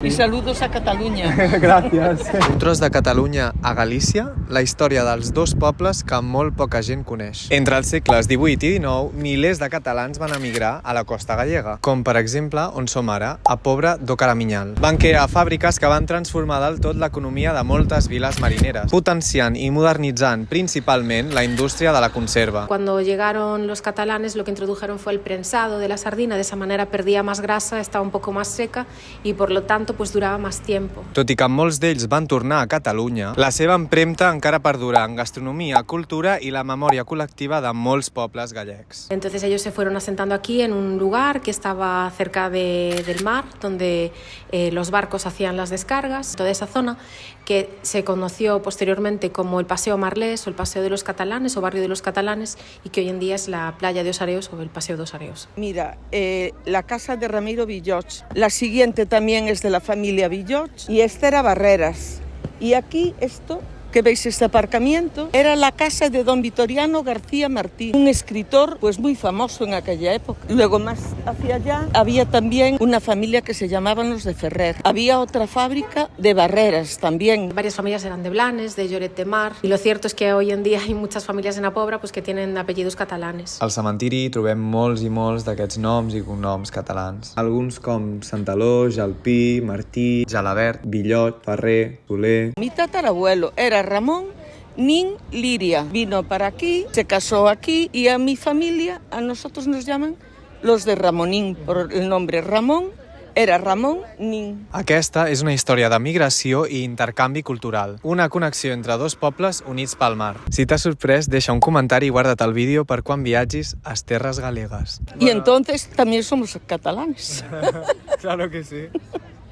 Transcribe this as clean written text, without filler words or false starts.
Y saludos a Catalunya. Gràcies. Un tros de Catalunya a Galícia, la història dels dos pobles que molt poca gent coneix. Entre els segles XVIII i XIX, milers de catalans van emigrar a la costa gallega, com per exemple on som ara, a Pobra do Caramiñal. Van crear fàbriques que van transformar del tot l'economia de moltes viles marineres, potenciant i modernitzant principalment la indústria de la conserva. Cuando llegaron los catalanes, lo que introdujeron fue el prensado de la sardina, de esa manera perdía más grasa, estaba un poco más seca y por lo tanto pues duraba más tiempo. Tot i que molts d'ells van tornar a Catalunya, la seva empremta encara perdura en gastronomia, cultura i la memòria col·lectiva de molts pobles gallecs. Entonces ellos se fueron asentando aquí en un lugar que estaba cerca del mar, donde los barcos hacían las descargas, toda esa zona que se conoció posteriormente como el Paseo Marlés o el Paseo de los Catalanes o Barrio de los Catalanes y que hoy en día es la playa de Osareos o el Paseo de Osareos. Mira, la casa de Ramiro Villoch. La siguiente también es de la familia Villoch y esta era Barreras. Y aquí esto que veis este aparcamiento era la casa de don Vitoriano García Martín, un escritor pues muy famoso en aquella época. Luego más hacia allá había también una familia que se llamaban los de Ferrer. Había otra fábrica de Barreras también. Varias familias eran de Blanes, de Lloret de Mar y lo cierto es que hoy en día hay muchas familias en la Pobra pues, que tienen apellidos catalanes. Al cementiri trobem molts i molts d'aquests noms i cognoms catalans. Alguns com Santaló, Jalpí, Martí, Jalabert, Villot, Ferrer, Soler... Mi tatarabuelo era Ramón Nin Liria. Vino para aquí, se casó aquí y a mi familia, a nosotros nos llaman los de Ramonín, por el nombre Ramón, era Ramón Nin. Aquesta és una història de migració i intercanvi cultural, una connexió entre dos pobles units pel mar. Si t'ha sorprès, deixa un comentari i guarda't el vídeo per quan viatgis a terres galegues. Y entonces también somos catalanes. Claro que sí.